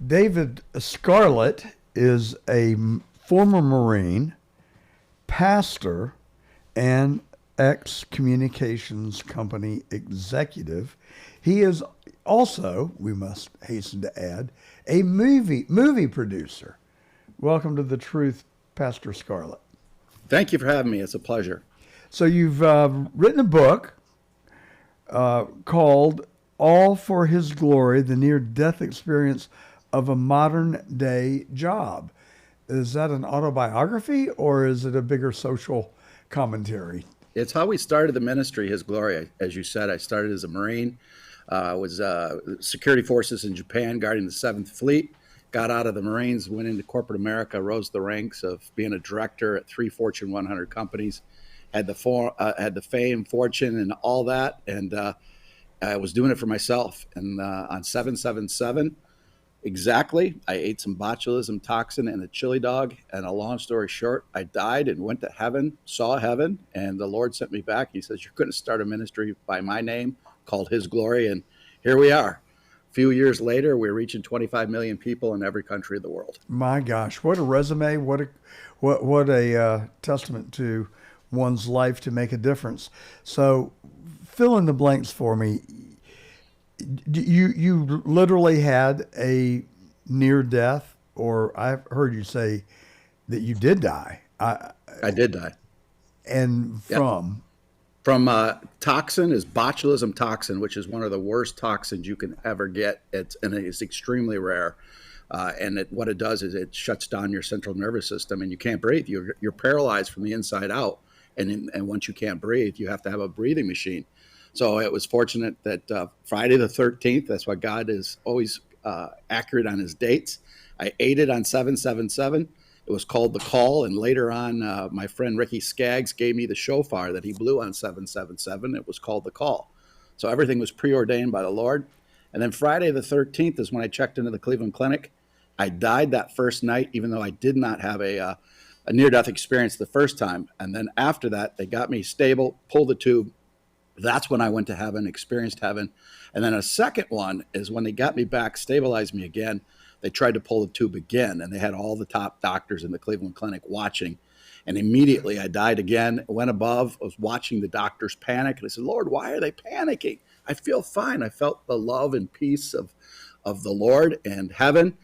David Scarlett is a former Marine, pastor, and ex communications company executive. He is also, we must hasten to add, a movie producer. Welcome to the Truth, Pastor Scarlett. Thank you for having me. It's a pleasure. So you've written a book called "All for His Glory: The Near-Death Experience of a Modern Day Job." Is that an autobiography or is it a bigger social commentary? It's how we started the ministry, His Glory. As you said, I started as a Marine. I was security forces in Japan, guarding the 7th Fleet. Got out of the Marines, went into corporate America, rose the ranks of being a director at 3 Fortune 100 companies. Had the fame, fortune, and all that, and I was doing it for myself. And on 7/7/7, exactly, I ate some botulism toxin and a chili dog. And a long story short, I died and went to heaven, saw heaven, and the Lord sent me back. He says, "You're going to start a ministry by my name called His Glory," and here we are. A few years later, we're reaching 25 million people in every country of the world. My gosh, what a resume! What a testament to one's life to make a difference. So, fill in the blanks for me. You literally had a near death, or I've heard you say that you did die. I did die. And Yep. from From toxin is botulism toxin, which is one of the worst toxins you can ever get. It's extremely rare. What it does is it shuts down your central nervous system and you can't breathe. You're paralyzed from the inside out. And once you can't breathe, you have to have a breathing machine. So it was fortunate that Friday the 13th, that's why God is always accurate on his dates. I ate it on 7/7/7. It was called The Call. And later on, my friend Ricky Skaggs gave me the shofar that he blew on 7/7/7. It was called The Call. So everything was preordained by the Lord. And then Friday the 13th is when I checked into the Cleveland Clinic. I died that first night, even though I did not have a near-death experience the first time. And then after that, they got me stable, pulled the tube. That's when I went to heaven, experienced heaven. And then a second one is when they got me back, stabilized me again. They tried to pull the tube again, and they had all the top doctors in the Cleveland Clinic watching. And immediately I died again, went above, I was watching the doctors panic. And I said, "Lord, why are they panicking? I feel fine." I felt the love and peace of the Lord and heaven.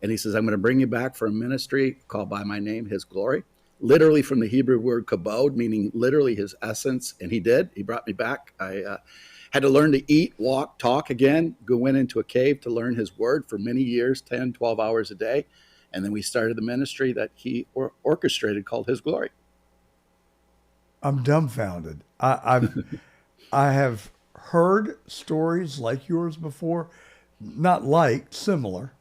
And he says, "I'm going to bring you back for a ministry called by my name, His Glory." Literally from the Hebrew word kabod, meaning literally his essence. And he did. He brought me back. I had to learn to eat, walk, talk again, went into a cave to learn his word for many years, 10, 12 hours a day. And then we started the ministry that he orchestrated called His Glory. I'm dumbfounded. I have heard stories like yours before, not like, similar.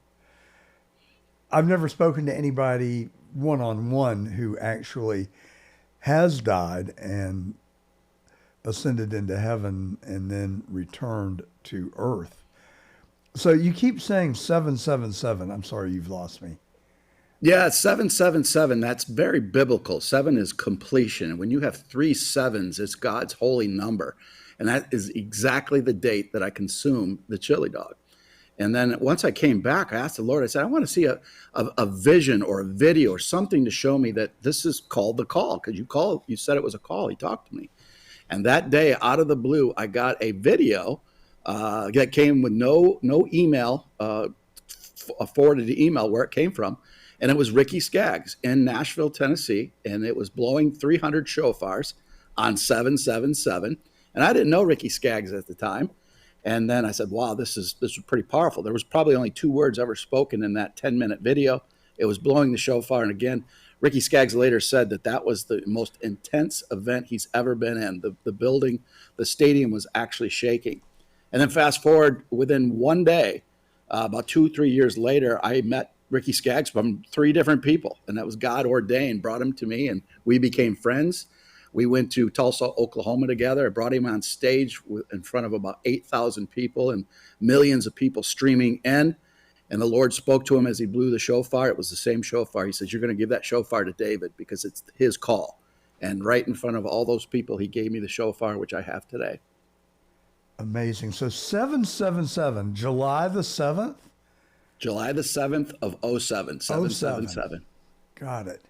I've never spoken to anybody one-on-one who actually has died and ascended into heaven and then returned to earth. So you keep saying 7/7/7. I'm sorry, you've lost me. Yeah, 7/7/7. That's very biblical. 7 is completion. And when you have 3 sevens, it's God's holy number. And that is exactly the date that I consumed the chili dog. And then once I came back, I asked the Lord, I said, "I want to see a vision or a video or something to show me that this is called The Call." Because you said it was a call. He talked to me. And that day, out of the blue, I got a video that came with no email, forwarded to email where it came from. And it was Ricky Skaggs in Nashville, Tennessee. And it was blowing 300 shofars on 7/7/7. And I didn't know Ricky Skaggs at the time. And then I said, "Wow, this is pretty powerful." There was probably only 2 words ever spoken in that 10-minute video. It was blowing the shofar. And again, Ricky Skaggs later said that was the most intense event he's ever been in. The building, the stadium was actually shaking. And then fast forward, within one day, about 2, 3 years later, I met Ricky Skaggs from 3 different people. And that was God ordained, brought him to me, and we became friends. We went to Tulsa, Oklahoma together. I brought him on stage in front of about 8,000 people and millions of people streaming in. And the Lord spoke to him as he blew the shofar. It was the same shofar. He says, "You're going to give that shofar to David because it's his call." And right in front of all those people, he gave me the shofar, which I have today. Amazing. So 7/7/7, July the 7th? July the 7th of '07, Oh seven. 777. Got it.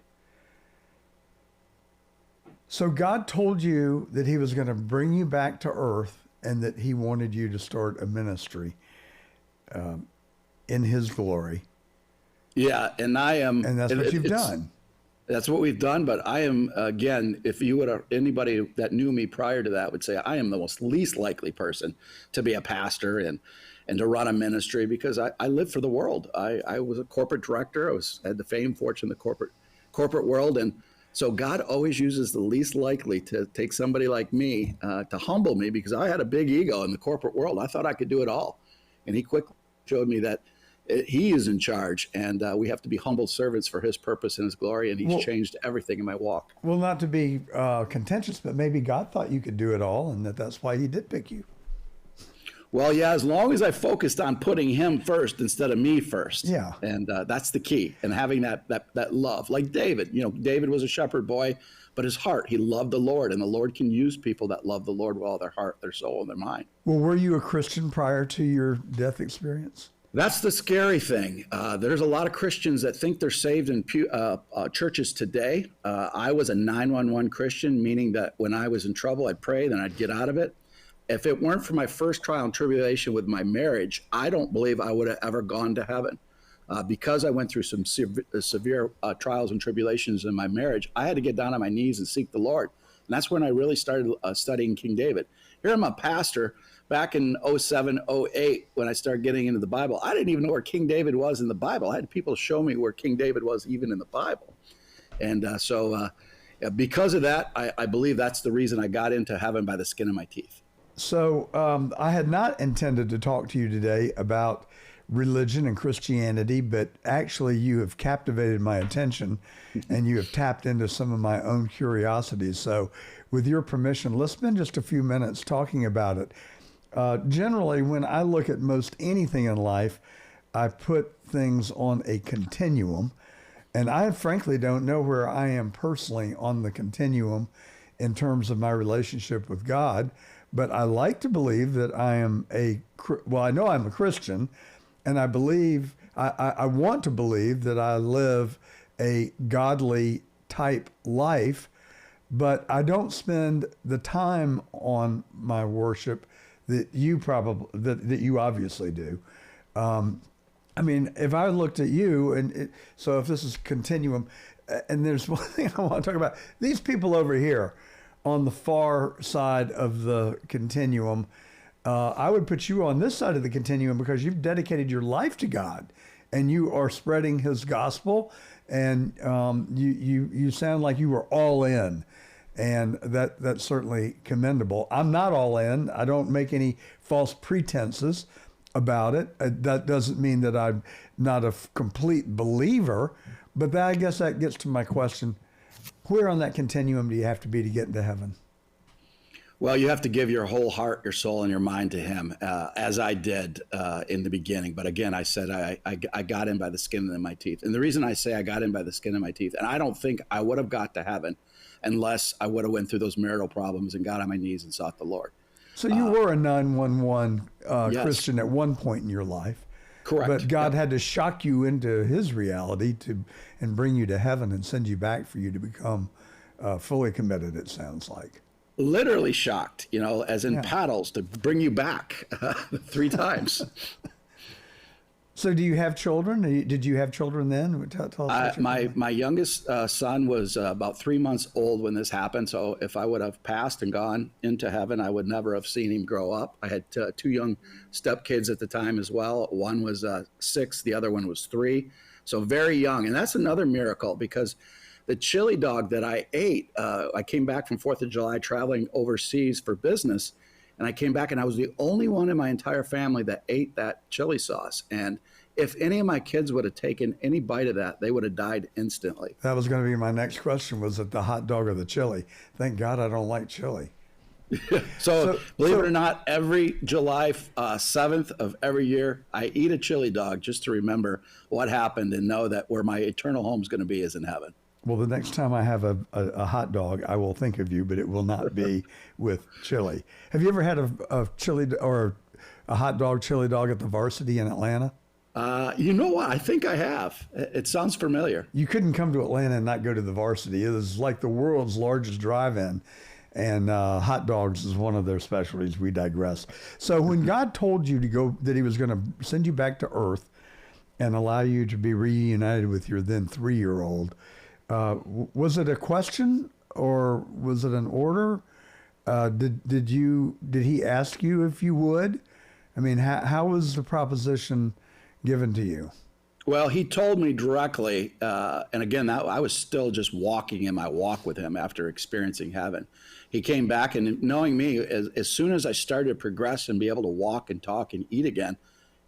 So God told you that he was going to bring you back to earth and that he wanted you to start a ministry in his glory. Yeah, and I am. And that's what you've done. That's what we've done. But I am, again, if you would, anybody that knew me prior to that would say I am the most least likely person to be a pastor and to run a ministry, because I live for the world. I was a corporate director. Had the fame, fortune, the corporate world, and so God always uses the least likely to take somebody like me to humble me, because I had a big ego in the corporate world. I thought I could do it all, and He quickly showed me that He is in charge, and we have to be humble servants for His purpose and His glory, and He's changed everything in my walk. Well, not to be contentious, but maybe God thought you could do it all, and that's why He did pick you. Well, yeah, as long as I focused on putting Him first instead of me first. Yeah. And that's the key. And having that love. Like David, David was a shepherd boy, but his heart, he loved the Lord. And the Lord can use people that love the Lord with all their heart, their soul, and their mind. Well, were you a Christian prior to your death experience? That's the scary thing. There's a lot of Christians that think they're saved in churches today. I was a 911 Christian, meaning that when I was in trouble, I'd pray, then I'd get out of it. If it weren't for my first trial and tribulation with my marriage, I don't believe I would have ever gone to heaven. Because I went through some severe trials and tribulations in my marriage, I had to get down on my knees and seek the Lord. And that's when I really started studying King David. Here I'm a pastor back in '07, '08, when I started getting into the Bible. I didn't even know where King David was in the Bible. I had people show me where King David was even in the Bible. And so because of that, I believe that's the reason I got into heaven by the skin of my teeth. So I had not intended to talk to you today about religion and Christianity, but actually you have captivated my attention and you have tapped into some of my own curiosities. So with your permission, let's spend just a few minutes talking about it. Generally, when I look at most anything in life, I put things on a continuum, and I frankly don't know where I am personally on the continuum in terms of my relationship with God. But I like to believe that I am I know I'm a Christian, and I want to believe that I live a godly type life, but I don't spend the time on my worship that you obviously do. I mean, if I looked at you, so if this is continuum, and there's one thing I want to talk about, these people over here on the far side of the continuum, I would put you on this side of the continuum because you've dedicated your life to God and you are spreading His gospel, and you sound like you were all in, and that's certainly commendable. I'm not all in. I don't make any false pretenses about it. That doesn't mean that I'm not a complete believer, but I guess that gets to my question. Where on that continuum do you have to be to get into heaven? Well, you have to give your whole heart, your soul, and your mind to Him, as I did in the beginning. But again, I said I got in by the skin of my teeth. And the reason I say I got in by the skin of my teeth, and I don't think I would have got to heaven unless I would have went through those marital problems and got on my knees and sought the Lord. So you were a 911 yes. Christian at one point in your life. Correct. But God had to shock you into His reality and bring you to heaven and send you back for you to become fully committed, it sounds like. Literally shocked, as in paddles to bring you back 3 times. So do you have children? Did you have children then? Tell us my youngest son was about 3 months old when this happened. So if I would have passed and gone into heaven, I would never have seen him grow up. I had 2 young stepkids at the time as well. One was 6, the other one was 3. So very young. And that's another miracle, because the chili dog that I ate, I came back from 4th of July traveling overseas for business. And I came back and I was the only one in my entire family that ate that chili sauce. And if any of my kids would have taken any bite of that, they would have died instantly. That was going to be my next question, was it the hot dog or the chili? Thank God I don't like chili. So believe it or not, every July 7th of every year, I eat a chili dog just to remember what happened and know that where my eternal home is going to be is in heaven. Well, the next time I have a hot dog, I will think of you, but it will not be with chili. Have you ever had a chili or a hot dog, chili dog at the Varsity in Atlanta? You know what? I think I have. It sounds familiar. You couldn't come to Atlanta and not go to the Varsity. It was like the world's largest drive-in, and hot dogs is one of their specialties. We digress. So when God told you to go, that he was going to send you back to earth and allow you to be reunited with your then 3-year-old, was it a question or was it an order? Did he ask you if you would? I mean, how was the proposition given to you? Well, he told me directly, and again, I was still just walking in my walk with him after experiencing heaven. He came back, and knowing me, as soon as I started to progress and be able to walk and talk and eat again,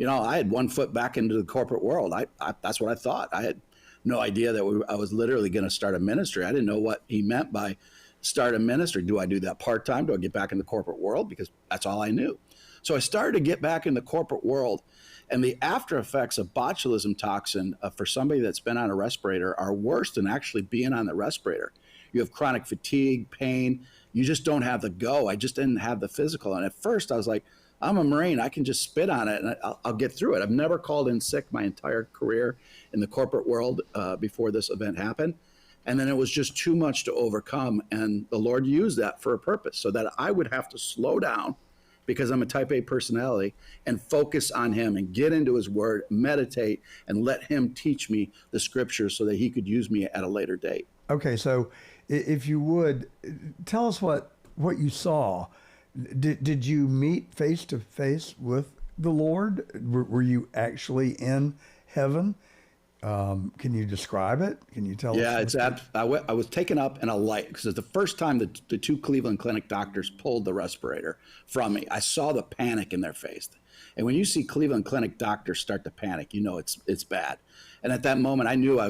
I had one foot back into the corporate world. That's what I thought. I had no idea that I was literally going to start a ministry. I didn't know what he meant by start a ministry. Do I do that part-time? Do I get back in the corporate world? Because that's all I knew. So I started to get back in the corporate world. And the after effects of botulism toxin for somebody that's been on a respirator are worse than actually being on the respirator. You have chronic fatigue, pain. You just don't have the go. I just didn't have the physical. And at first I was like, I'm a Marine. I can just spit on it and I'll get through it. I've never called in sick my entire career in the corporate world before this event happened. And then it was just too much to overcome. And the Lord used that for a purpose so that I would have to slow down, because I'm a type A personality, and focus on him and get into his word, meditate, and let him teach me the scriptures so that he could use me at a later date. Okay, so if you would, tell us what you saw. Did you meet face to face with the Lord? Were you actually in heaven? Can you describe it? Can you tell us? Yeah, I was taken up in a light because it's the first time the 2 Cleveland Clinic doctors pulled the respirator from me. I saw the panic in their face. And when you see Cleveland Clinic doctors start to panic, it's bad. And at that moment, I knew I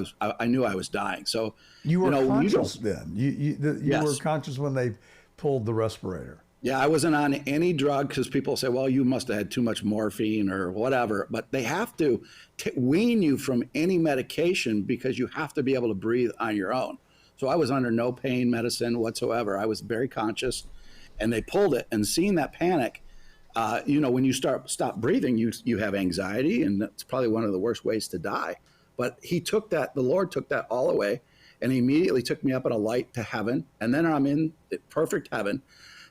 was dying. So you were conscious then. You Yes. were conscious when they pulled the respirator. Yeah, I wasn't on any drug because people say, well, you must have had too much morphine or whatever. But they have to wean you from any medication because you have to be able to breathe on your own. So I was under no pain medicine whatsoever. I was very conscious, and they pulled it. And seeing that panic, when you stop breathing, you have anxiety, and that's probably one of the worst ways to die. But the Lord took that all away, and he immediately took me up in a light to heaven. And then I'm in perfect heaven.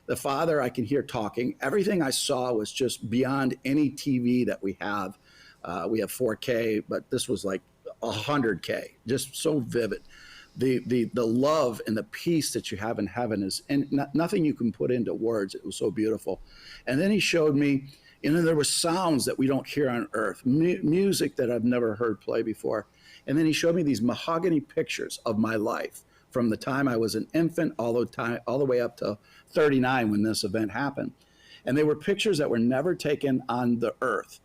The Father I can hear talking. Everything I saw was just beyond any TV that we have. We have 4K, but this was like 100K, just so vivid. The love and the peace that you have in heaven is nothing you can put into words. It was so beautiful. And then he showed me, there were sounds that we don't hear on earth, music that I've never heard play before. And then he showed me these mahogany pictures of my life from the time I was an infant all the way up to 39 when this event happened. And they were pictures that were never taken on the earth.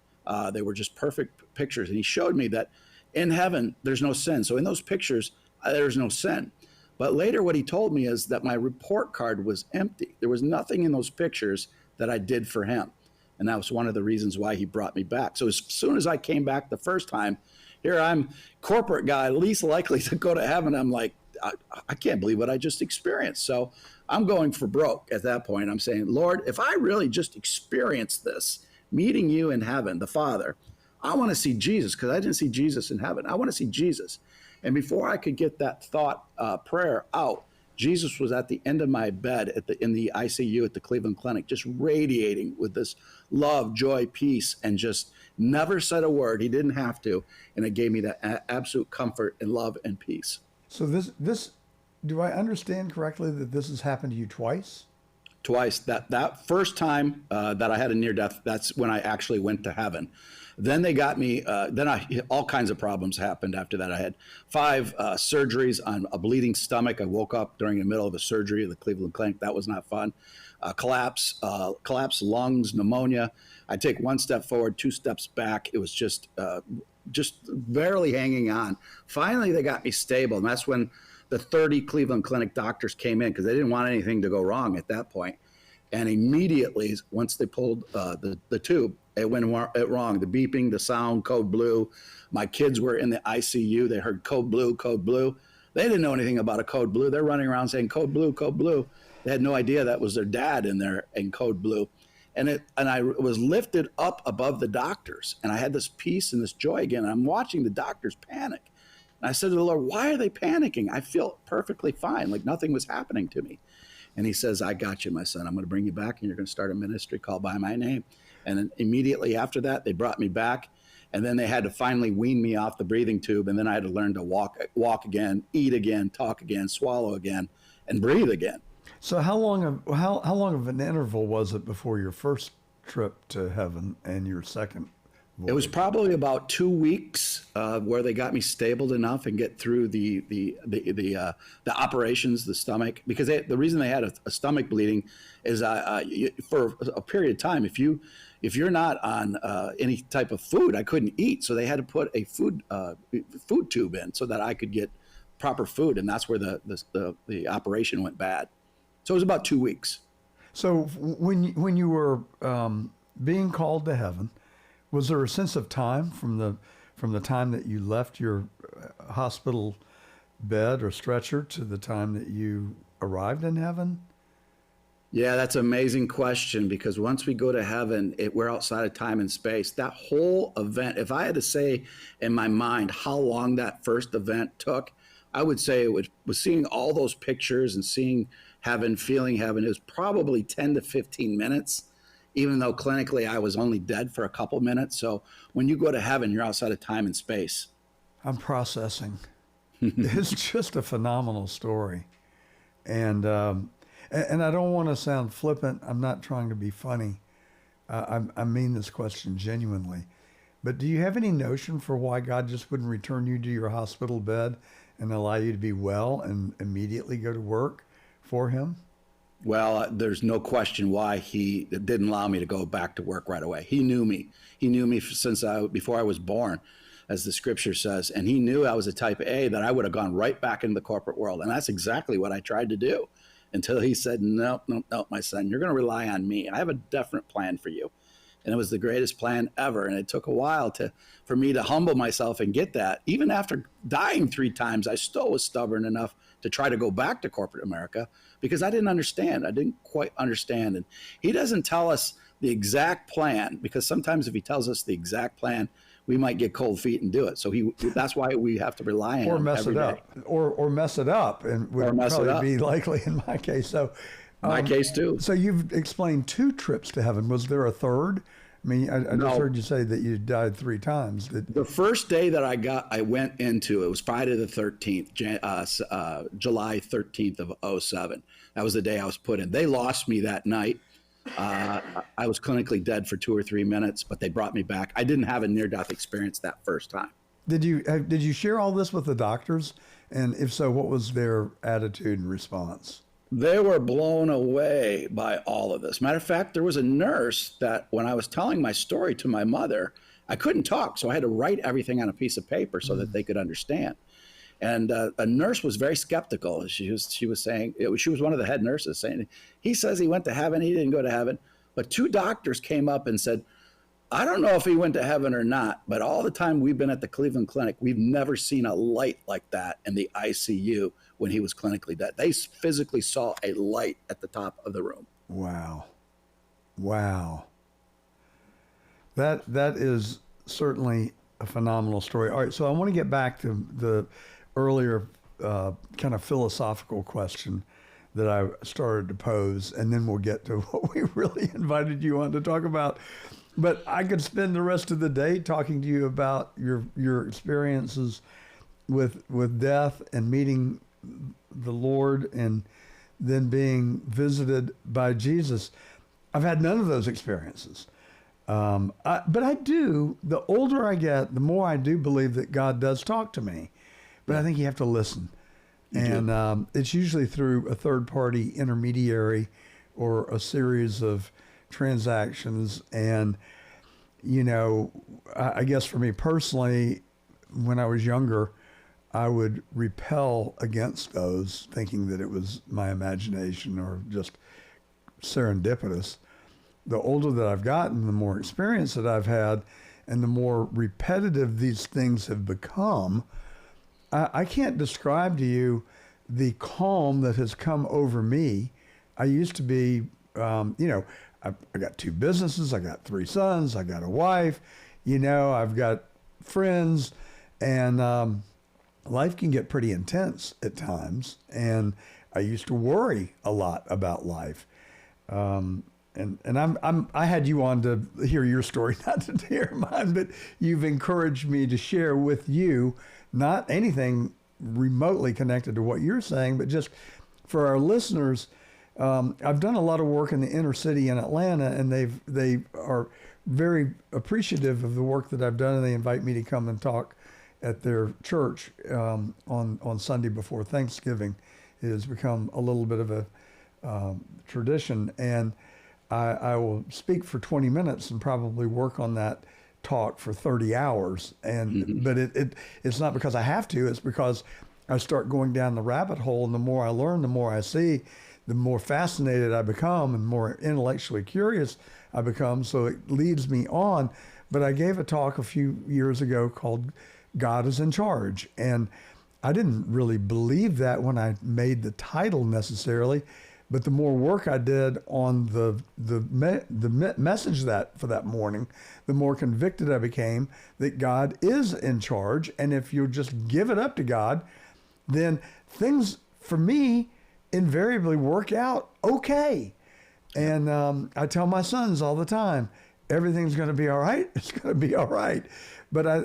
They were just perfect pictures. And he showed me that in heaven, there's no sin. So in those pictures, there's no sin. But later what he told me is that my report card was empty. There was nothing in those pictures that I did for him. And that was one of the reasons why he brought me back. So as soon as I came back the first time, here I'm corporate guy, least likely to go to heaven. I'm like, I can't believe what I just experienced. So I'm going for broke at that point. I'm saying, Lord, if I really just experienced this, meeting you in heaven, the Father, I want to see Jesus, because I didn't see Jesus in heaven. I want to see Jesus. And before I could get that thought prayer out, Jesus was at the end of my bed in the ICU at the Cleveland Clinic, just radiating with this love, joy, peace, and just never said a word. He didn't have to. And it gave me that absolute comfort and love and peace. So this, do I understand correctly that this has happened to you twice? Twice. That first time that I had a near death, that's when I actually went to heaven. Then they got me, all kinds of problems happened after that. I had 5 surgeries on a bleeding stomach. I woke up during the middle of a surgery at the Cleveland Clinic. That was not fun. Collapsed lungs, pneumonia. I take 1 step forward, 2 steps back. It was just barely hanging on. Finally, they got me stable. And that's when the 30 Cleveland Clinic doctors came in, because they didn't want anything to go wrong at that point. And immediately, once they pulled the tube, it went wrong. The beeping, the sound, code blue. My kids were in the ICU. They heard code blue, code blue. They didn't know anything about a code blue. They're running around saying code blue, code blue. They had no idea that was their dad in code blue. and I was lifted up above the doctors, and I had this peace and this joy again. And I'm watching the doctors panic. And I said to the Lord, why are they panicking? I feel perfectly fine, like nothing was happening to me. And he says, I got you, my son. I'm going to bring you back, and you're going to start a ministry called By My Name. And then immediately after that, they brought me back. And then they had to finally wean me off the breathing tube. And then I had to learn to walk again, eat again, talk again, swallow again, and breathe again. So how long of an interval was it before your first trip to heaven and your second voyage? It was probably about 2 weeks where they got me stabled enough and get through the operations, the stomach, because the reason they had a stomach bleeding is for a period of time, if you're not on any type of food, I couldn't eat, so they had to put a food tube in so that I could get proper food, and that's where the operation went bad. So it was about 2 weeks. So when you were being called to heaven, was there a sense of time from the time that you left your hospital bed or stretcher to the time that you arrived in heaven? Yeah, that's an amazing question, because once we go to heaven, we're outside of time and space. That whole event, if I had to say in my mind how long that first event took, I would say it was seeing all those pictures and seeing heaven, feeling heaven. It was probably 10 to 15 minutes, even though clinically I was only dead for a couple minutes. So when you go to heaven, you're outside of time and space. I'm processing. It's just a phenomenal story. And I don't want to sound flippant. I'm not trying to be funny. I mean this question genuinely. But do you have any notion for why God just wouldn't return you to your hospital bed and allow you to be well and immediately go to work for him? Well, there's no question why he didn't allow me to go back to work right away. He knew me. He knew me before I was born, as the scripture says. And he knew I was a type A, that I would have gone right back into the corporate world. And that's exactly what I tried to do, until he said, no, my son, you're going to rely on me. I have a definite plan for you. And it was the greatest plan ever. And it took a while for me to humble myself and get that. Even after dying 3 times, I still was stubborn enough to try to go back to corporate America, because I didn't understand. I didn't quite understand. And he doesn't tell us the exact plan, because sometimes if he tells us the exact plan, we might get cold feet and do it. So that's why we have to rely on him. Or mess it up. Or mess it up, and would probably be likely in my case. So my case too. So you've explained 2 trips to heaven. Was there a third? I mean, I just heard you say that you died 3 times. The first day that I went into, it was Friday the 13th, July 13th of 2007. That was the day I was put in. They lost me that night. I was clinically dead for 2 or 3 minutes, but they brought me back. I didn't have a near-death experience that first time. Did you share all this with the doctors? And if so, what was their attitude and response? They were blown away by all of this. Matter of fact, there was a nurse that when I was telling my story to my mother, I couldn't talk, so I had to write everything on a piece of paper so that they could understand. And a nurse was very skeptical. She was saying, she was one of the head nurses saying, he says he went to heaven, he didn't go to heaven. But 2 doctors came up and said, I don't know if he went to heaven or not, but all the time we've been at the Cleveland Clinic, we've never seen a light like that in the ICU when he was clinically dead. They physically saw a light at the top of the room. Wow. That is certainly a phenomenal story. All right, so I want to get back to the earlier kind of philosophical question that I started to pose, and then we'll get to what we really invited you on to talk about. But I could spend the rest of the day talking to you about your experiences with death and meeting the Lord and then being visited by Jesus. I've had none of those experiences. But I do, the older I get, the more I do believe that God does talk to me. But I think you have to listen. And it's usually through a third-party intermediary or a series of transactions. And, I guess for me personally, when I was younger, I would repel against those, thinking that it was my imagination or just serendipitous. The older that I've gotten, the more experience that I've had, and the more repetitive these things have become, I can't describe to you the calm that has come over me. I used to be, I got 2 businesses, I got 3 sons, I got a wife, I've got friends, and life can get pretty intense at times. And I used to worry a lot about life. And I had you on to hear your story, not to hear mine, but you've encouraged me to share with you, not anything remotely connected to what you're saying, but just for our listeners. I've done a lot of work in the inner city in Atlanta, and they are very appreciative of the work that I've done, and they invite me to come and talk at their church on Sunday before Thanksgiving. It has become a little bit of a tradition, and I will speak for 20 minutes and probably work on that talk for 30 hours. But it's not because I have to, it's because I start going down the rabbit hole, and the more I learn, the more I see, the more fascinated I become and more intellectually curious I become. So it leads me on. But I gave a talk a few years ago called God is in Charge. And I didn't really believe that when I made the title necessarily. But the more work I did on the message for that morning, the more convicted I became that God is in charge. And if you just give it up to God, then things for me invariably work out okay. And I tell my sons all the time, everything's going to be all right. It's going to be all right. But I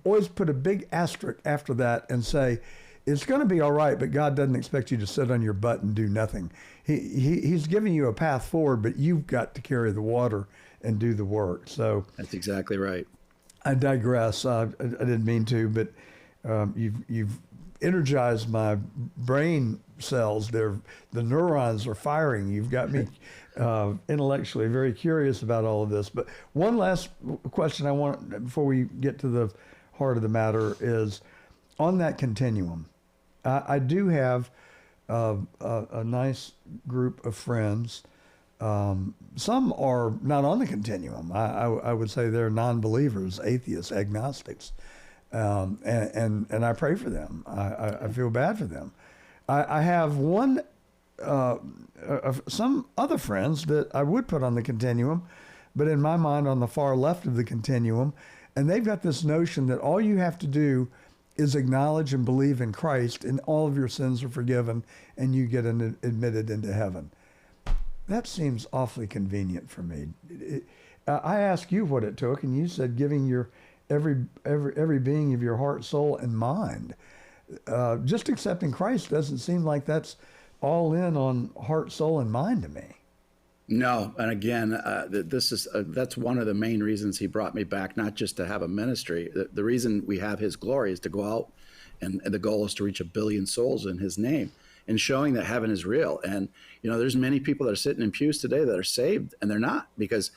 always put a big asterisk after that and say, it's going to be all right, but God doesn't expect you to sit on your butt and do nothing. He's giving you a path forward, but you've got to carry the water and do the work. So that's exactly right. I digress. I didn't mean to, but you've energized my brain cells. The neurons are firing. You've got me intellectually very curious about all of this. But one last question I want before we get to the heart of the matter is on that continuum. I do have a nice group of friends. Some are not on the continuum. I would say they're non-believers, atheists, agnostics. And I pray for them. I feel bad for them. I have some other friends that I would put on the continuum, but in my mind on the far left of the continuum, and they've got this notion that all you have to do is acknowledge and believe in Christ, and all of your sins are forgiven, and you get admitted into heaven. That seems awfully convenient for me. I asked you what it took, and you said giving your every being of your heart, soul, and mind. Just accepting Christ doesn't seem like that's all in on heart, soul, and mind to me. No, and again, that's one of the main reasons he brought me back, not just to have a ministry. The reason we have his glory is to go out, and the goal is to reach 1 billion souls in his name, and showing that heaven is real. And there's many people that are sitting in pews today that are saved, and they're not, because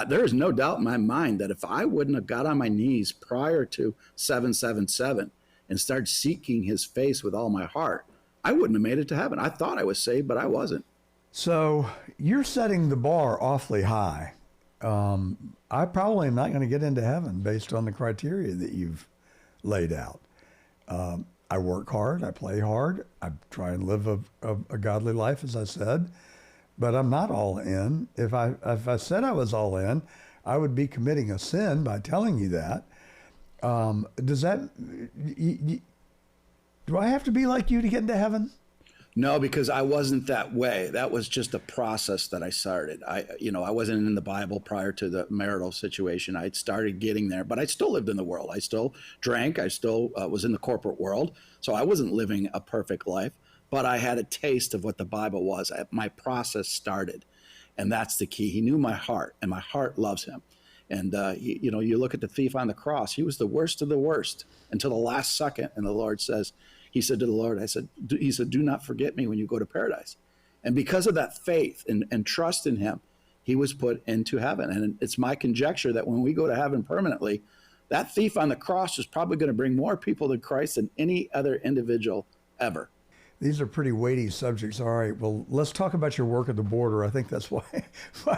there is no doubt in my mind that if I wouldn't have got on my knees prior to 777 and started seeking his face with all my heart, I wouldn't have made it to heaven. I thought I was saved, but I wasn't. So you're setting the bar awfully high. I probably am not going to get into heaven based on the criteria that you've laid out. I work hard. I play hard. I try and live a godly life, as I said. But I'm not all in. If I said I was all in, I would be committing a sin by telling you that. Does that? Do I have to be like you to get into heaven? No, because I wasn't that way. That was just a process that I started. I wasn't in the Bible prior to the marital situation. I started getting there, but I still lived in the world. I still drank. I still was in the corporate world. So I wasn't living a perfect life, but I had a taste of what the Bible was. My process started, and that's the key. He knew my heart, and my heart loves him. And, you look at the thief on the cross. He was the worst of the worst until the last second. And the Lord says, he said to the Lord, he said, do not forget me when you go to paradise. And because of that faith and trust in him, he was put into heaven. And it's my conjecture that when we go to heaven permanently, that thief on the cross is probably going to bring more people to Christ than any other individual ever. These are pretty weighty subjects. All right, well, let's talk about your work at the border. I think that's why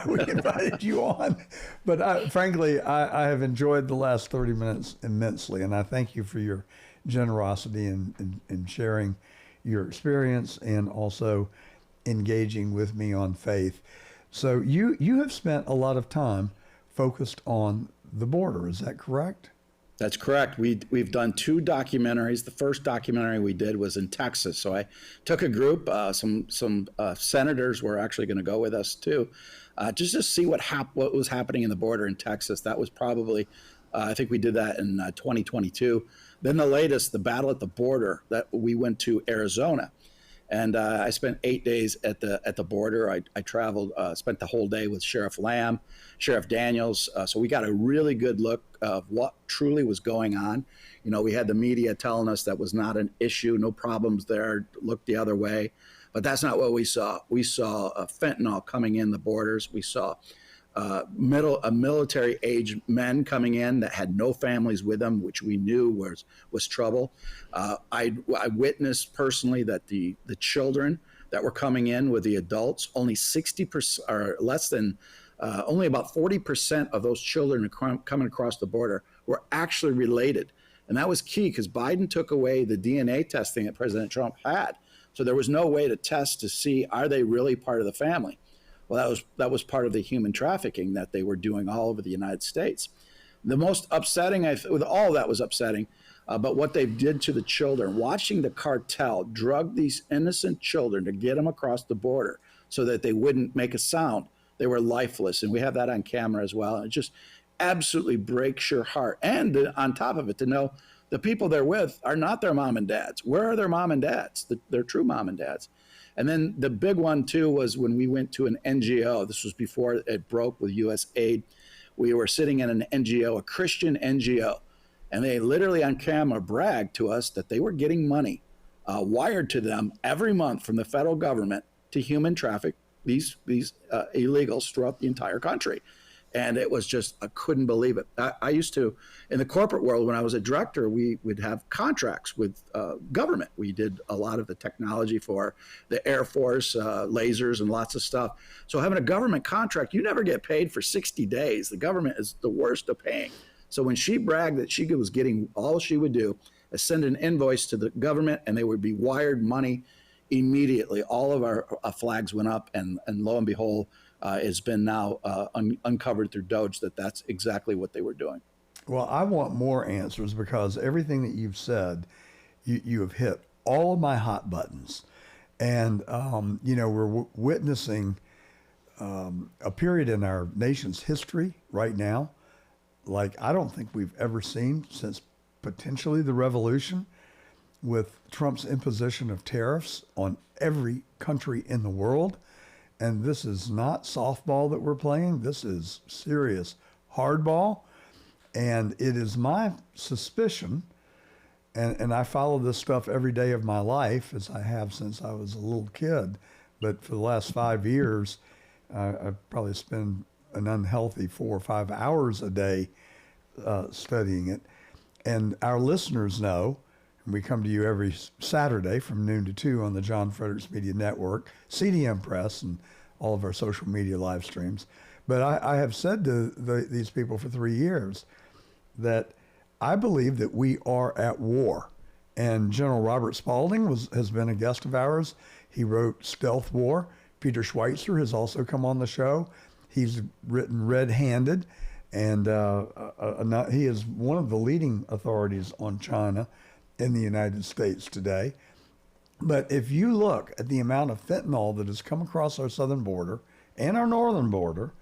we invited you on. But frankly, I have enjoyed the last 30 minutes immensely, and I thank you for your generosity in sharing your experience and also engaging with me on faith. So you have spent a lot of time focused on the border. Is that correct? That's correct. We've done two documentaries. The first documentary we did was in Texas. So I took a group. Some senators were actually going to go with us too, just to see what was happening in the border in Texas. That was probably, I think we did that in 2022. Then the latest, the battle at the border, that we went to Arizona. And I spent 8 days at the border. I traveled, spent the whole day with Sheriff Lamb, Sheriff Daniels. So we got a really good look of what truly was going on. You know, we had the media telling us that was not an issue, no problems there, look the other way. But that's not what we saw. We saw fentanyl coming in the borders. We saw military age men coming in that had no families with them, which we knew was trouble. I witnessed personally that the children that were coming in with the adults, only 60% or less than, only about 40% of those children coming across the border were actually related. And that was key because Biden took away the DNA testing that President Trump had. So there was no way to test to see, are they really part of the family? Well, that was part of the human trafficking that they were doing all over the United States. The most upsetting, with all of that was upsetting, but what they did to the children, watching the cartel drug these innocent children to get them across the border so that they wouldn't make a sound. They were lifeless, and we have that on camera as well. And it just absolutely breaks your heart. And on top of it, to know the people they're with are not their mom and dads. Where are their mom and dads, their true mom and dads? And then the big one, too, was when we went to an NGO. This was before it broke with U.S. aid. We were sitting in an NGO, a Christian NGO, and they literally on camera bragged to us that they were getting money wired to them every month from the federal government to human traffic these illegals throughout the entire country. And it was just, I couldn't believe it. I used to, in the corporate world, when I was a director, we would have contracts with government. We did a lot of the technology for the Air Force, lasers and lots of stuff. So having a government contract, you never get paid for 60 days. The government is the worst of paying. So when she bragged that she was getting, all she would do is send an invoice to the government and they would be wired money immediately. All of our flags went up, and lo and behold, it's been now uncovered through Doge that's exactly what they were doing. Well, I want more answers because everything that you've said, you have hit all of my hot buttons. And, we're witnessing a period in our nation's history right now, like I don't think we've ever seen since potentially the revolution, with Trump's imposition of tariffs on every country in the world. And this is not softball that we're playing. This is serious hardball. And it is my suspicion, and I follow this stuff every day of my life, as I have since I was a little kid. But for the last 5 years, I probably spend an unhealthy 4 or 5 hours a day studying it. And our listeners know, and we come to you every Saturday from noon to 2 on the John Fredericks Media Network, CDM Press, and all of our social media live streams. But I have said to these people for 3 years that I believe that we are at war. And General Robert Spalding has been a guest of ours. He wrote Stealth War. Peter Schweitzer has also come on the show. He's written Red Handed, and he is one of the leading authorities on China in the United States today. But if you look at the amount of fentanyl that has come across our southern border and our northern border,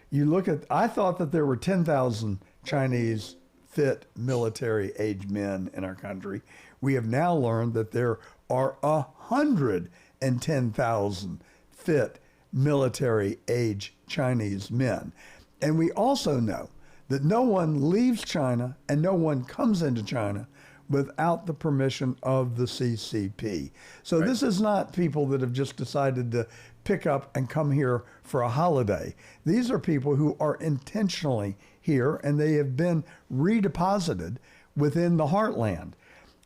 you look at, I thought that there were 10,000 Chinese fit military age men in our country. We have now learned that there are 110,000 fit military age Chinese men. And we also know that no one leaves China and no one comes into China without the permission of the CCP. So This is not people that have just decided to pick up and come here for a holiday. These are people who are intentionally here, and they have been redeposited within the heartland.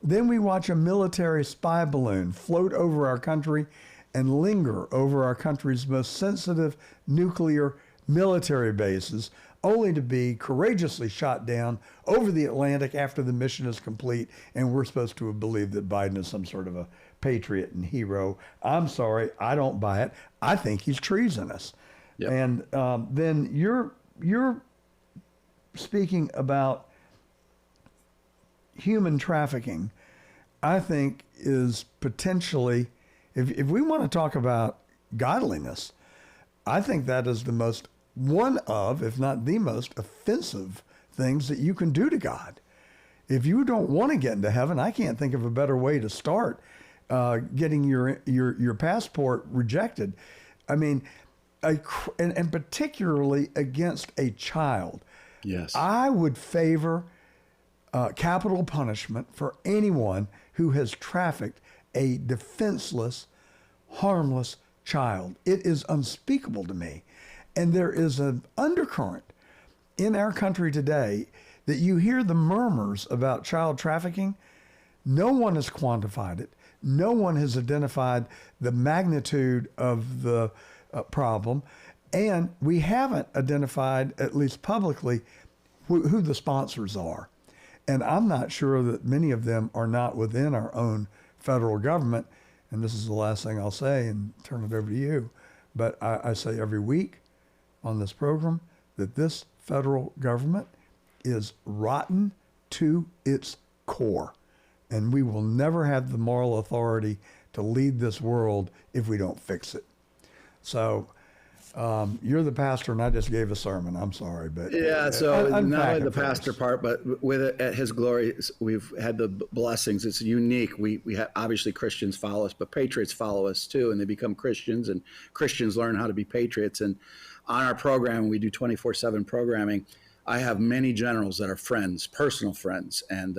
Then we watch a military spy balloon float over our country and linger over our country's most sensitive nuclear military bases, only to be courageously shot down over the Atlantic after the mission is complete, and we're supposed to believe that Biden is some sort of a patriot and hero. I'm sorry, I don't buy it. I think he's treasonous. Yep. And then you're speaking about human trafficking. I think is potentially, if we want to talk about godliness, I think that is the most, one of, if not the most offensive things that you can do to God. If you don't want to get into heaven, I can't think of a better way to start getting your passport rejected. I mean, and particularly against a child. Yes. I would favor capital punishment for anyone who has trafficked a defenseless, harmless child. It is unspeakable to me. And there is an undercurrent in our country today that you hear the murmurs about child trafficking. No one has quantified it. No one has identified the magnitude of the problem. And we haven't identified, at least publicly, who the sponsors are. And I'm not sure that many of them are not within our own federal government. And this is the last thing I'll say and turn it over to you. But I say every week on this program that this federal government is rotten to its core. And we will never have the moral authority to lead this world if we don't fix it. So you're the pastor, and I just gave a sermon. I'm sorry, but yeah. So not only the for pastor us. part, but with it, at His glory, we've had the blessings. It's unique. We have, obviously Christians follow us, but patriots follow us too, and they become Christians, and Christians learn how to be patriots. And on our program, we do 24/7 programming. I have many generals that are friends, personal friends, and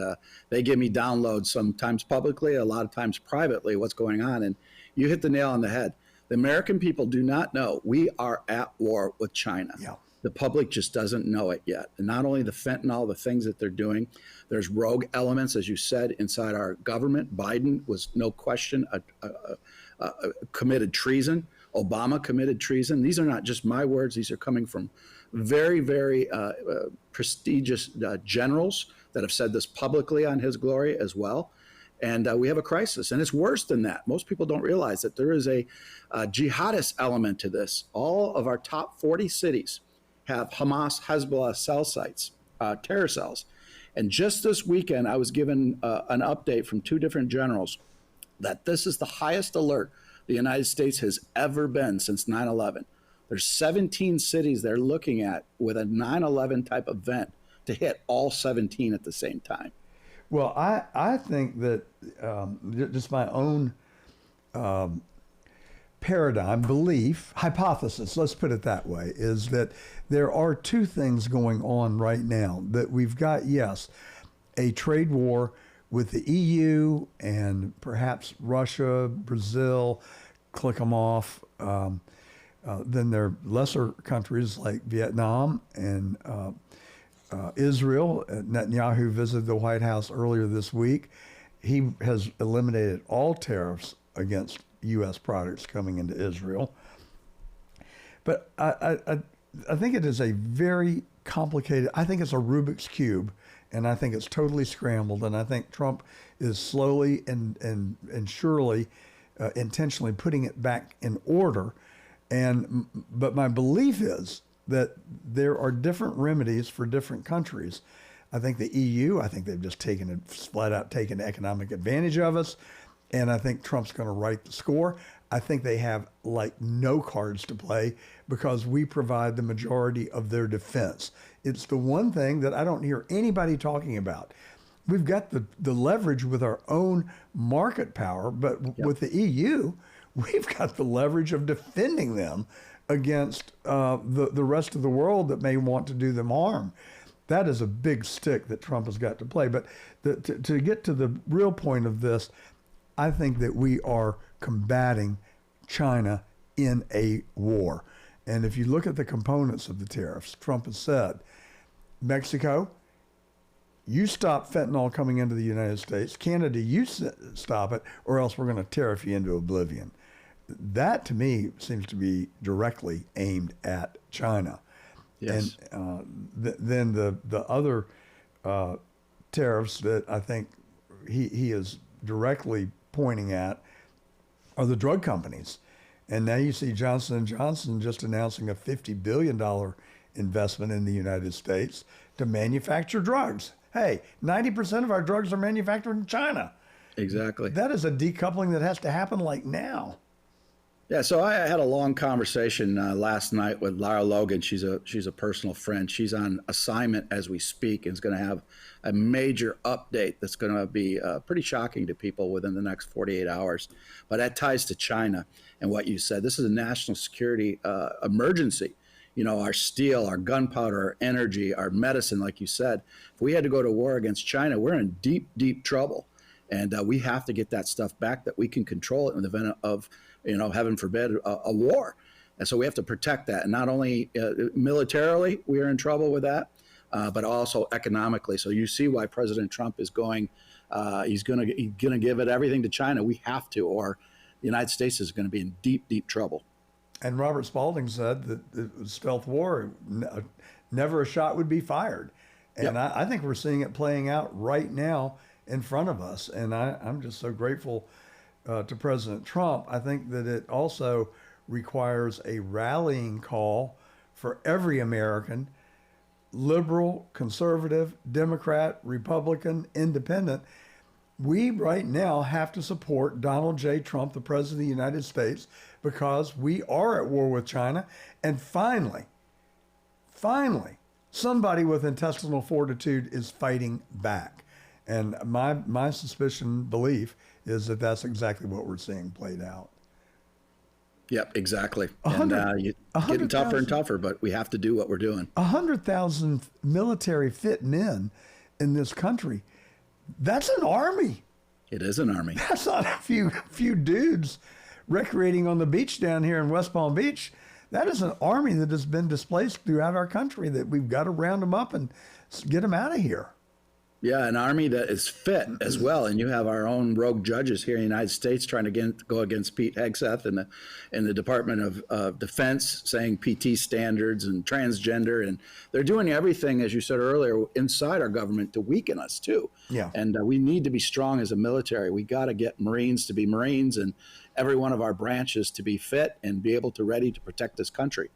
they give me downloads sometimes publicly, a lot of times privately, what's going on. And you hit the nail on the head. The American people do not know we are at war with China. Yeah. The public just doesn't know it yet. And not only the fentanyl, the things that they're doing, there's rogue elements, as you said, inside our government. Biden was no question committed treason. Obama committed treason. These are not just my words. These are coming from very, very prestigious generals that have said this publicly on His glory as well. And we have a crisis, and it's worse than that. Most people don't realize that there is a jihadist element to this. All of our top 40 cities have Hamas, Hezbollah cell sites, terror cells. And just this weekend, I was given an update from two different generals that this is the highest alert the United States has ever been since 9/11. There's 17 cities they're looking at with a 9/11 type event to hit all 17 at the same time. Well, I think that just my own paradigm, belief, hypothesis, let's put it that way, is that there are two things going on right now. That we've got, yes, a trade war with the EU and perhaps Russia, Brazil, click them off. Then there are lesser countries like Vietnam and Israel. Netanyahu visited the White House earlier this week. He has eliminated all tariffs against U.S. products coming into Israel. But I think it is a very complicated, I think it's a Rubik's Cube, and I think it's totally scrambled. And I think Trump is slowly and surely intentionally putting it back in order. But my belief is that there are different remedies for different countries. I think the EU, I think they've just flat out taken economic advantage of us. And I think Trump's going to write the score. I think they have like no cards to play because we provide the majority of their defense. It's the one thing that I don't hear anybody talking about. We've got the leverage with our own market power, but with the EU, we've got the leverage of defending them against the rest of the world that may want to do them harm. That is a big stick that Trump has got to play. But to get to the real point of this, I think that we are combating China in a war. And if you look at the components of the tariffs, Trump has said, Mexico, you stop fentanyl coming into the United States. Canada, you stop it, or else we're going to tariff you into oblivion. That, to me, seems to be directly aimed at China. Yes. And then the other tariffs that I think he is directly pointing at are the drug companies. And now you see Johnson and Johnson just announcing a $50 billion investment in the United States to manufacture drugs. Hey, 90% of our drugs are manufactured in China. Exactly. That is a decoupling that has to happen like now. Yeah, so I had a long conversation last night with Lara Logan. She's a personal friend. She's on assignment as we speak and is going to have a major update that's going to be pretty shocking to people within the next 48 hours. But that ties to China and what you said. This is a national security emergency. You know, our steel, our gunpowder, our energy, our medicine, like you said. If we had to go to war against China, we're in deep, deep trouble. And we have to get that stuff back that we can control it in the event of, heaven forbid, a war. And so we have to protect that. And not only militarily, we are in trouble with that, but also economically. So you see why President Trump is going, he's going to give it everything to China. We have to, or the United States is going to be in deep, deep trouble. And Robert Spalding said that it was stealth war, never a shot would be fired. And yep. I think we're seeing it playing out right now in front of us. And I'm just so grateful to President Trump. I think that it also requires a rallying call for every American, liberal, conservative, Democrat, Republican, independent. We right now have to support Donald J. Trump, the President of the United States, because we are at war with China. And finally, somebody with intestinal fortitude is fighting back. And my suspicion, belief, is that that's exactly what we're seeing played out. Yep, exactly. And getting tougher and tougher, but we have to do what we're doing. 100,000 military fit men in this country. That's an army. It is an army. That's not a few dudes recreating on the beach down here in West Palm Beach. That is an army that has been displaced throughout our country that we've got to round them up and get them out of here. Yeah, an army that is fit as well. And you have our own rogue judges here in the United States trying to go against Pete Hegseth and the Department of Defense, saying PT standards and transgender. And they're doing everything, as you said earlier, inside our government to weaken us, too. Yeah. And we need to be strong as a military. We got to get Marines to be Marines and every one of our branches to be fit and be able to ready to protect this country.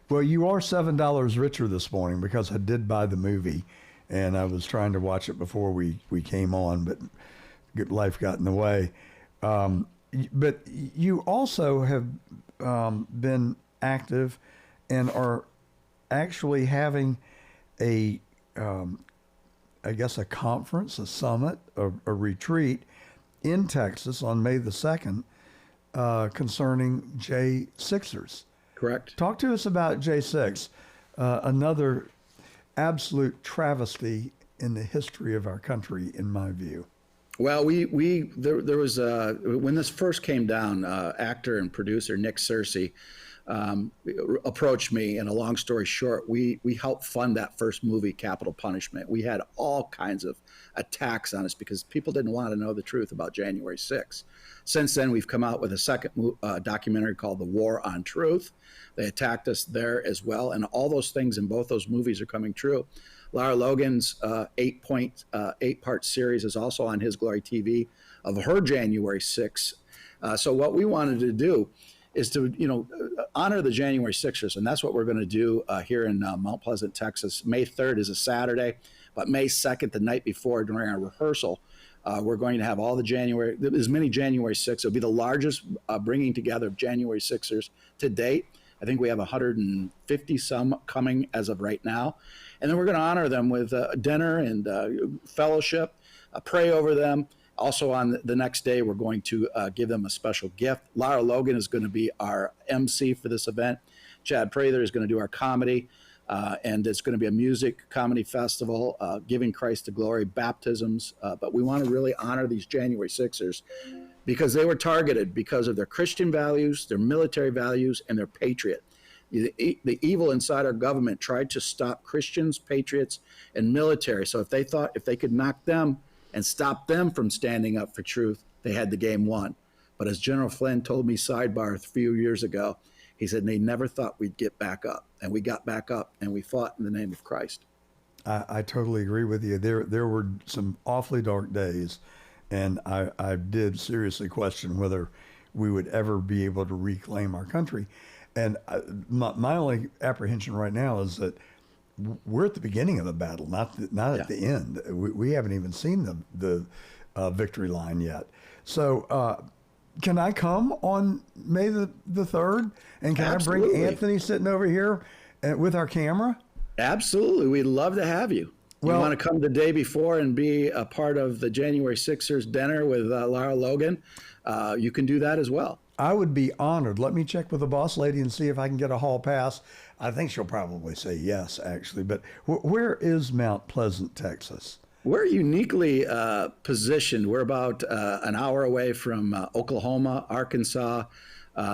Well, you are $7 richer this morning because I did buy the movie. And I was trying to watch it before we came on, but life got in the way. But you also have been active and are actually having a conference, a summit, a retreat in Texas on May the 2nd concerning J6ers. Correct. Talk to us about J6, another absolute travesty in the history of our country, in my view. Well, there was when this first came down, actor and producer Nick Searcy approached me, and a long story short, we helped fund that first movie, Capital Punishment. We had all kinds of attacks on us because people didn't want to know the truth about January 6th. Since then, we've come out with a second documentary called The War on Truth. They attacked us there as well, and all those things in both those movies are coming true. Lara Logan's 8-part series is also on His Glory TV of her January 6th. So what we wanted to do is to, honor the January 6ers, and that's what we're going to do here in Mount Pleasant, Texas. May 3rd is a Saturday, but May 2nd, the night before, during our rehearsal, we're going to have as many January 6th. It'll be the largest bringing together of January 6ers to date. I think we have 150 some coming as of right now. And then we're going to honor them with dinner and fellowship, pray over them. Also on the next day, we're going to give them a special gift. Lara Logan is going to be our MC for this event. Chad Prather is going to do our comedy. And it's going to be a music comedy festival, giving Christ the glory, baptisms. But we want to really honor these January 6ers because they were targeted because of their Christian values, their military values, and their patriot. The evil inside our government tried to stop Christians, patriots, and military. So if they thought if they could knock them and stop them from standing up for truth, they had the game won. But as General Flynn told me sidebar a few years ago, he said they never thought we'd get back up. And we got back up and we fought in the name of Christ. I totally agree with you. There were some awfully dark days. And I did seriously question whether we would ever be able to reclaim our country. And my only apprehension right now is that we're at the beginning of the battle, not at the end. We haven't even seen the victory line yet. So can I come on May the 3rd? And can Absolutely. I bring Anthony sitting over here with our camera? Absolutely. We'd love to have you. You want to come the day before and be a part of the January Sixers dinner with Lara Logan? You can do that as well. I would be honored. Let me check with the boss lady and see if I can get a hall pass. I think she'll probably say yes, actually. But where is Mount Pleasant, Texas? We're uniquely positioned. We're about an hour away from Oklahoma, Arkansas,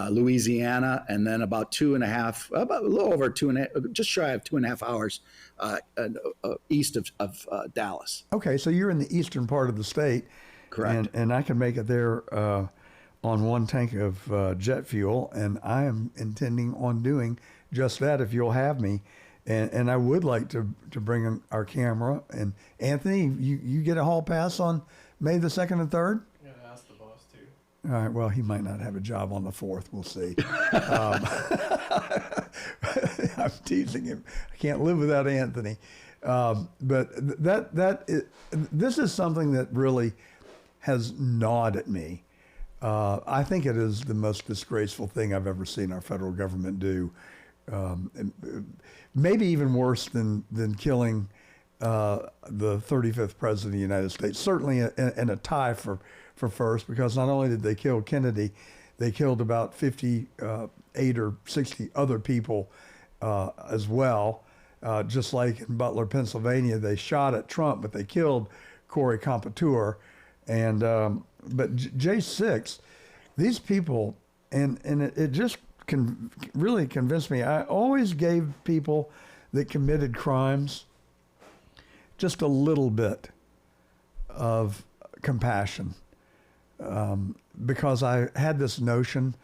Louisiana, and then about a little over just shy of 2.5 hours east of Dallas. Okay, so you're in the eastern part of the state. Correct. And I can make it there on one tank of jet fuel, and I am intending on doing just that if you'll have me. And I would like to bring our camera. And Anthony, you get a hall pass on May the 2nd and 3rd? Yeah, ask the boss too. All right, well, he might not have a job on the 4th. We'll see. I'm teasing him. I can't live without Anthony. But this is something that really has gnawed at me. I think it is the most disgraceful thing I've ever seen our federal government do. Maybe even worse than killing the 35th president of the United States. Certainly in a tie for first, because not only did they kill Kennedy, they killed about 58 or 60 other people as well. Just like in Butler, Pennsylvania, they shot at Trump, but they killed Corey Compouture. And but J6, these people, and it just really convinced me. I always gave people that committed crimes just a little bit of compassion, because I had this notion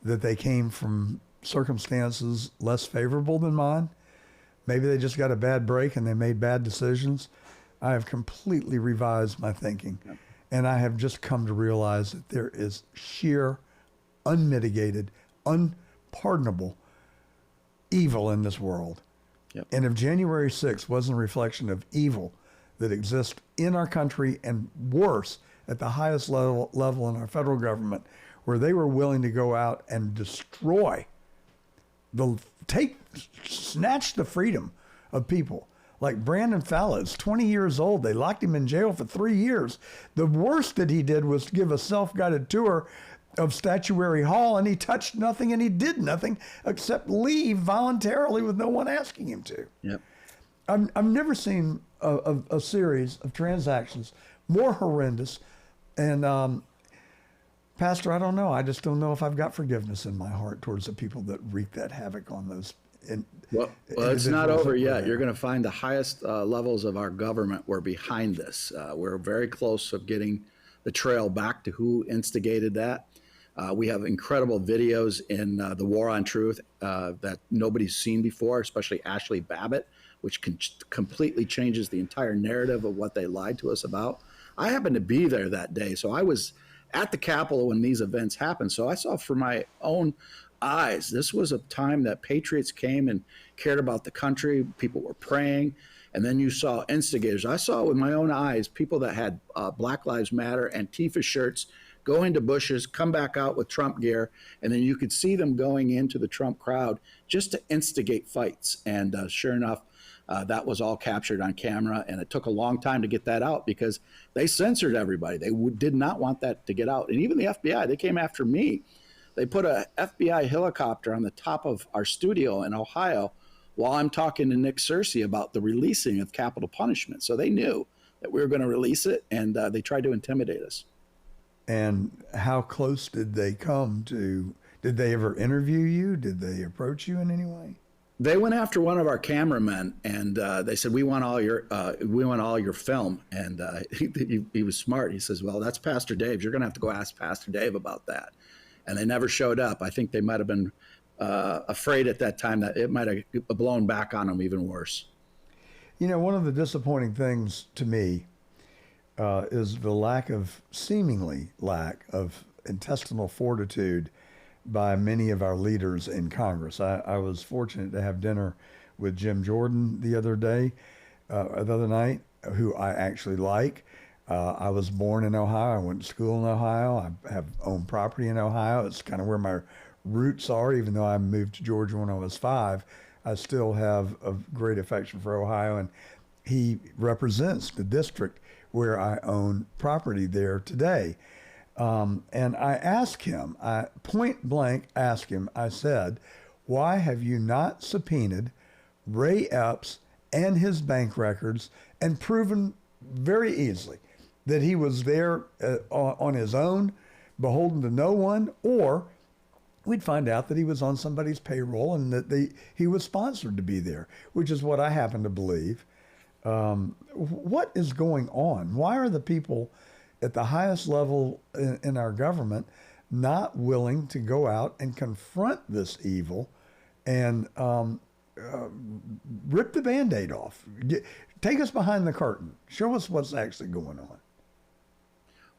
that they came from circumstances less favorable than mine. Maybe they just got a bad break and they made bad decisions. I have completely revised my thinking. Yep. And I have just come to realize that there is sheer, unmitigated, unpardonable evil in this world. Yep. And if January 6th wasn't a reflection of evil that exists in our country, and worse, at the highest level in our federal government, where they were willing to go out and destroy, snatch the freedom of people. Like Brandon Fallows, 20 years old. They locked him in jail for 3 years. The worst that he did was give a self-guided tour of Statuary Hall, and he touched nothing and he did nothing except leave voluntarily with no one asking him to. Yep. I've never seen a series of transactions more horrendous. And Pastor, I don't know. I just don't know if I've got forgiveness in my heart towards the people that wreaked that havoc on those. Well, it's not over yet. You're going to find the highest levels of our government were behind this. We're very close of getting the trail back to who instigated that. We have incredible videos in the War on Truth that nobody's seen before, especially Ashley Babbitt, which completely changes the entire narrative of what they lied to us about. I happened to be there that day, so I was at the Capitol when these events happened. So I saw for my own eyes, this was a time that patriots came and cared about the country. People were praying. And then you saw instigators. I saw with my own eyes people that had Black Lives Matter Antifa shirts go into bushes, come back out with Trump gear, and then you could see them going into the Trump crowd just to instigate fights. And sure enough, that was all captured on camera, and it took a long time to get that out because they censored everybody. They did not want that to get out. And even the FBI, they came after me. They put a FBI helicopter on the top of our studio in Ohio while I'm talking to Nick Searcy about the releasing of capital punishment. So they knew that we were going to release it, and they tried to intimidate us. And how close did they come to? Did they ever interview you? Did they approach you in any way? They went after one of our cameramen, and they said, "We want all your film." And he was smart. He says, "Well, that's Pastor Dave. You're going to have to go ask Pastor Dave about that." And they never showed up. I think they might have been afraid at that time that it might have blown back on them even worse. You know, one of the disappointing things to me is the seemingly lack of intestinal fortitude by many of our leaders in Congress. I was fortunate to have dinner with Jim Jordan the other night, who I actually like. I was born in Ohio. I went to school in Ohio. I have owned property in Ohio. It's kind of where my roots are. Even though I moved to Georgia when I was 5, I still have a great affection for Ohio. And he represents the district where I own property there today. And I asked him, I point blank asked him, I said, why have you not subpoenaed Ray Epps and his bank records and proven very easily that he was there on his own, beholden to no one, or we'd find out that he was on somebody's payroll and that he was sponsored to be there, which is what I happen to believe. What is going on? Why are the people at the highest level in our government not willing to go out and confront this evil and rip the Band-Aid off? Take us behind the curtain. Show us what's actually going on.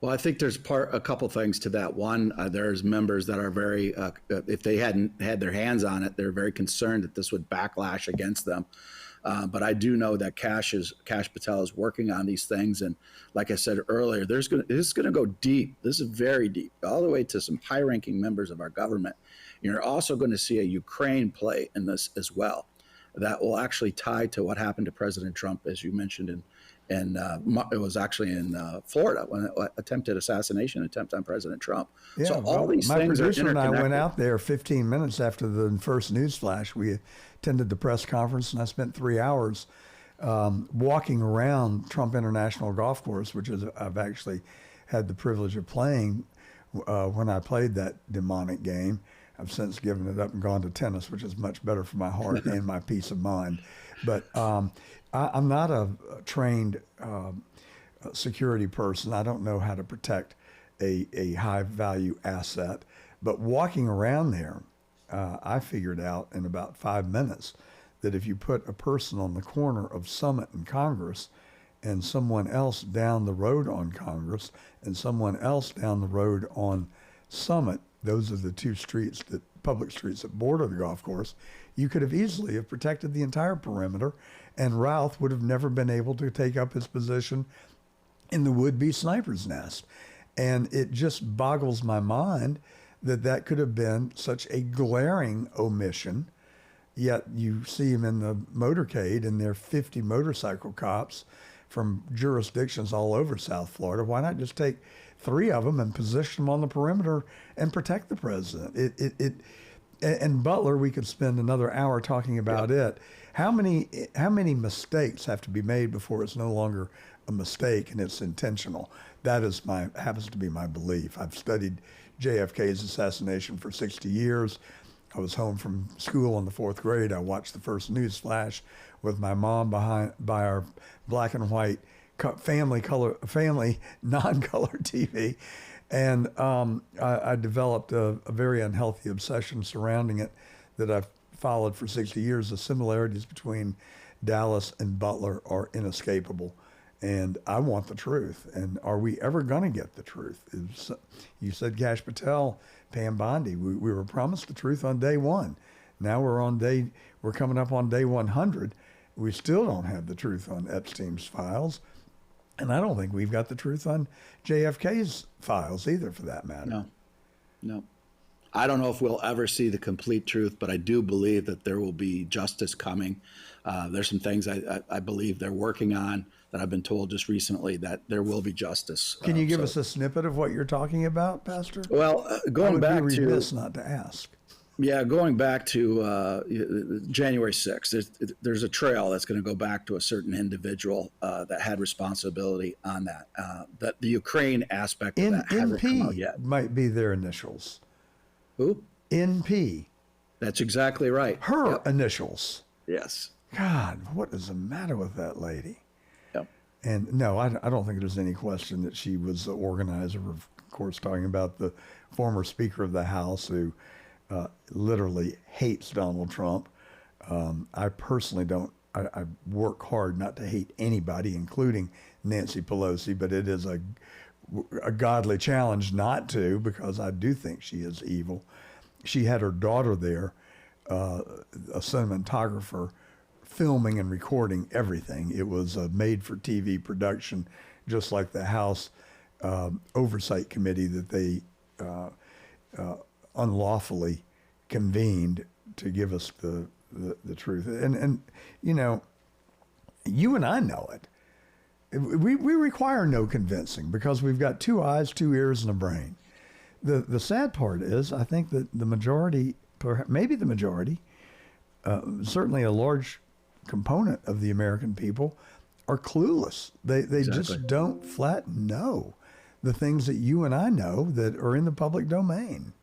Well, I think there's a couple things to that. One, there's members that are very, if they hadn't had their hands on it, they're very concerned that this would backlash against them. But I do know that Kash Patel is working on these things, and like I said earlier, this is going to go deep. This is very deep, all the way to some high-ranking members of our government. You're also going to see a Ukraine play in this as well. That will actually tie to what happened to President Trump, as you mentioned, and it was actually in Florida when attempted assassination attempt on President Trump. Yeah, so all these my things are producer and I interconnected. went out there 15 minutes after the first news flash. We attended the press conference, and I spent 3 hours walking around Trump International Golf Course, which is I've actually had the privilege of playing when I played that demonic game. I've since given it up and gone to tennis, which is much better for my heart and my peace of mind. But I'm not a trained security person. I don't know how to protect a high value asset. But walking around there, I figured out in about 5 minutes that if you put a person on the corner of Summit and Congress and someone else down the road on Congress and someone else down the road on Summit, those are the two streets, public streets that border the golf course, you could have easily have protected the entire perimeter, and Routh would have never been able to take up his position in the would-be sniper's nest. And it just boggles my mind that could have been such a glaring omission, yet you see him in the motorcade, and there are 50 motorcycle cops from jurisdictions all over South Florida. Why not just take 3 of them and position them on the perimeter and protect the president? And Butler, we could spend another hour talking about it. How many mistakes have to be made before it's no longer a mistake and it's intentional? That happens to be my belief. I've studied JFK's assassination for 60 years. I was home from school in the 4th grade. I watched the first news flash with my mom by our black and white family non-color TV. And I developed a very unhealthy obsession surrounding it that I've followed for 60 years. The similarities between Dallas and Butler are inescapable. And I want the truth. And are we ever going to get the truth? You said Kash Patel, Pam Bondi. We were promised the truth on day 1. Now we're coming up on day 100. We still don't have the truth on Epstein's files. And I don't think we've got the truth on JFK's files either, for that matter. No. I don't know if we'll ever see the complete truth, but I do believe that there will be justice coming. There's some things I believe they're working on that I've been told just recently that there will be justice. Can you give us a snippet of what you're talking about, Pastor? Well, going back to... I would be remiss not to ask. Yeah, going back to January 6th, there's a trail that's going to go back to a certain individual that had responsibility on that. That the Ukraine aspect of that hasn't come out yet. Might be their initials. Who? NP. That's exactly right. Her initials. Yes. God, what is the matter with that lady? Yep. And no, I don't think there's any question that she was the organizer. Of course, talking about the former Speaker of the House who literally hates Donald Trump. I personally don't. I work hard not to hate anybody, including Nancy Pelosi, but it is a a godly challenge not to, because I do think she is evil. She had her daughter there, a cinematographer, filming and recording everything. It was a made-for-TV production, just like the House Oversight Committee that they unlawfully convened to give us the truth. And you know, you and I know it. We require no convincing because we've got 2 eyes, 2 ears, and a brain. The sad part is, I think that the majority, perhaps, maybe the majority, certainly a large component of the American people, are clueless. They Exactly. just don't flat know the things that you and I know that are in the public domain.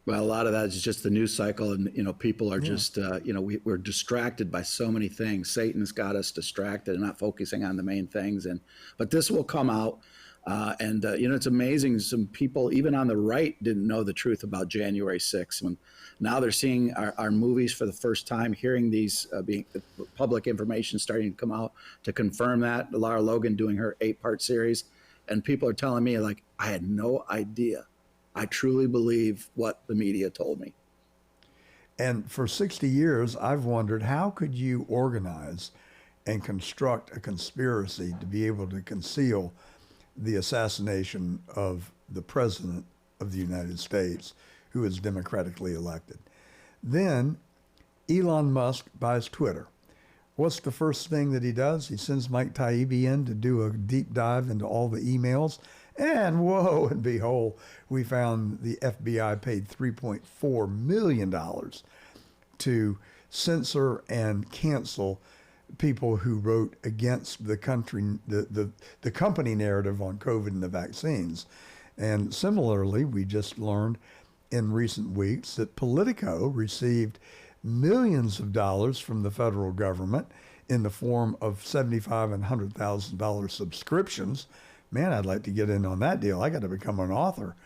Well, a lot of that is just the news cycle, and people are just we're distracted by so many things. Satan's got us distracted and not focusing on the main things. But this will come out, and it's amazing. Some people, even on the right, didn't know the truth about January 6th. When now they're seeing our movies for the first time, hearing these being public information starting to come out to confirm that. Lara Logan doing her 8-part series, and people are telling me, like, I had no idea. I truly believe what the media told me. And for 60 years, I've wondered, how could you organize and construct a conspiracy to be able to conceal the assassination of the president of the United States, who is democratically elected? Then Elon Musk buys Twitter. What's the first thing that he does? He sends Mike Taibbi in to do a deep dive into all the emails. And whoa and behold, we found the FBI paid $3.4 million to censor and cancel people who wrote against the company narrative on COVID and the vaccines. And similarly, we just learned in recent weeks that Politico received millions of dollars from the federal government in the form of $75,000 and $100,000 subscriptions. Man, I'd like to get in on that deal. I got to become an author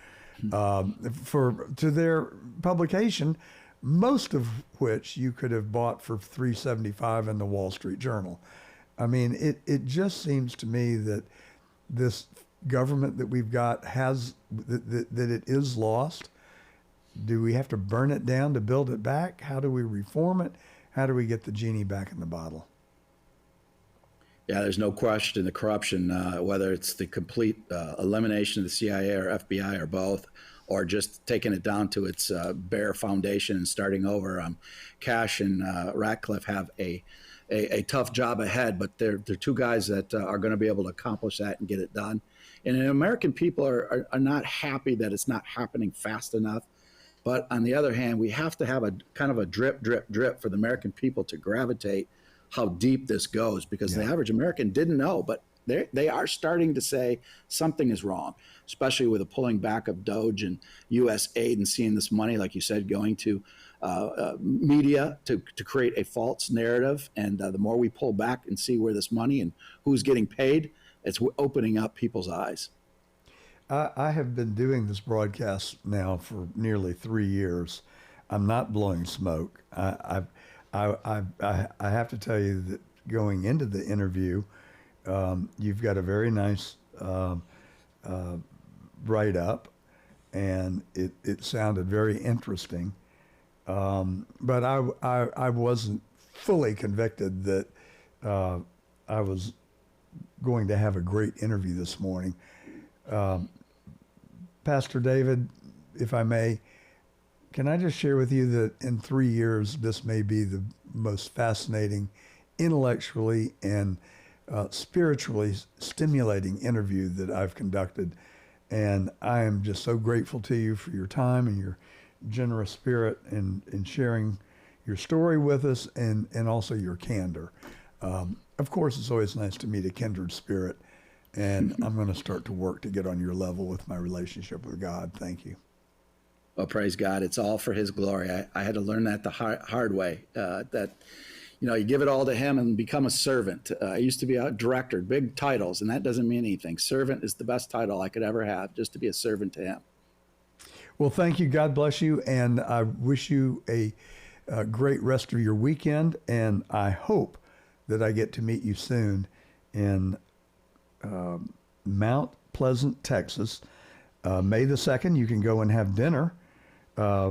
to their publication, most of which you could have bought for $3.75 in the Wall Street Journal. I mean, it just seems to me that this government that we've got that it is lost. Do we have to burn it down to build it back? How do we reform it? How do we get the genie back in the bottle? Yeah, there's no question the corruption, whether it's the complete elimination of the CIA or FBI or both, or just taking it down to its bare foundation and starting over. Cash and Ratcliffe have a tough job ahead, but they're 2 guys that are going to be able to accomplish that and get it done. And the American people are not happy that it's not happening fast enough. But on the other hand, we have to have a kind of a drip, drip, drip for the American people to gravitate how deep this goes, because the average American didn't know, but they are starting to say something is wrong, especially with the pulling back of Doge and U.S. aid and seeing this money, like you said, going to media to create a false narrative. And the more we pull back and see where this money and who's getting paid, it's opening up people's eyes. I have been doing this broadcast now for nearly 3 years. I'm not blowing smoke. I have to tell you that going into the interview, you've got a very nice write-up, and it sounded very interesting. But I wasn't fully convicted that I was going to have a great interview this morning. Pastor David, if I may, can I just share with you that in 3 years, this may be the most fascinating, intellectually and spiritually stimulating interview that I've conducted. And I am just so grateful to you for your time and your generous spirit in sharing your story with us, and also your candor. Of course, it's always nice to meet a kindred spirit, and I'm going to start to work to get on your level with my relationship with God. Thank you. Well, praise God. It's all for his glory. I had to learn that the hard way, that, you give it all to him and become a servant. I used to be a director, big titles, and that doesn't mean anything. Servant is the best title I could ever have, just to be a servant to him. Well, thank you. God bless you. And I wish you a great rest of your weekend. And I hope that I get to meet you soon in Mount Pleasant, Texas. May the 2nd, you can go and have dinner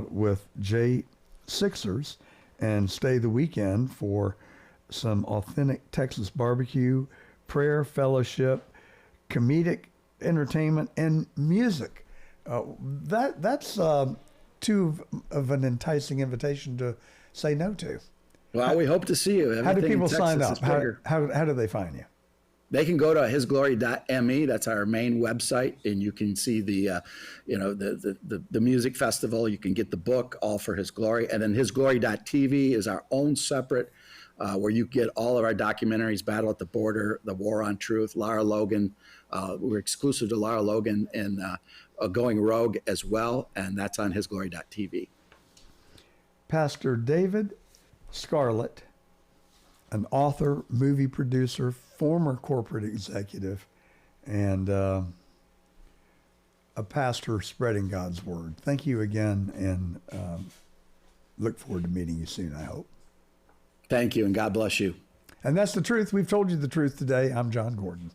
with Jay Sixers and stay the weekend for some authentic Texas barbecue, prayer, fellowship, comedic entertainment, and music. That's too of an enticing invitation to say no to. Well, we hope to see you. How do Everything in people sign Texas up? is bigger. How do they find you? They can go to hisglory.me. That's our main website, and you can see the music festival. You can get the book, all for His Glory, and then hisglory.tv is our own separate, where you get all of our documentaries: Battle at the Border, The War on Truth, Lara Logan. We're exclusive to Lara Logan and Going Rogue as well, and that's on hisglory.tv. Pastor David Scarlett, an author, movie producer, former corporate executive, and a pastor spreading God's word. Thank you again, and look forward to meeting you soon, I hope. Thank you, and God bless you. And that's the truth. We've told you the truth today. I'm John Gordon.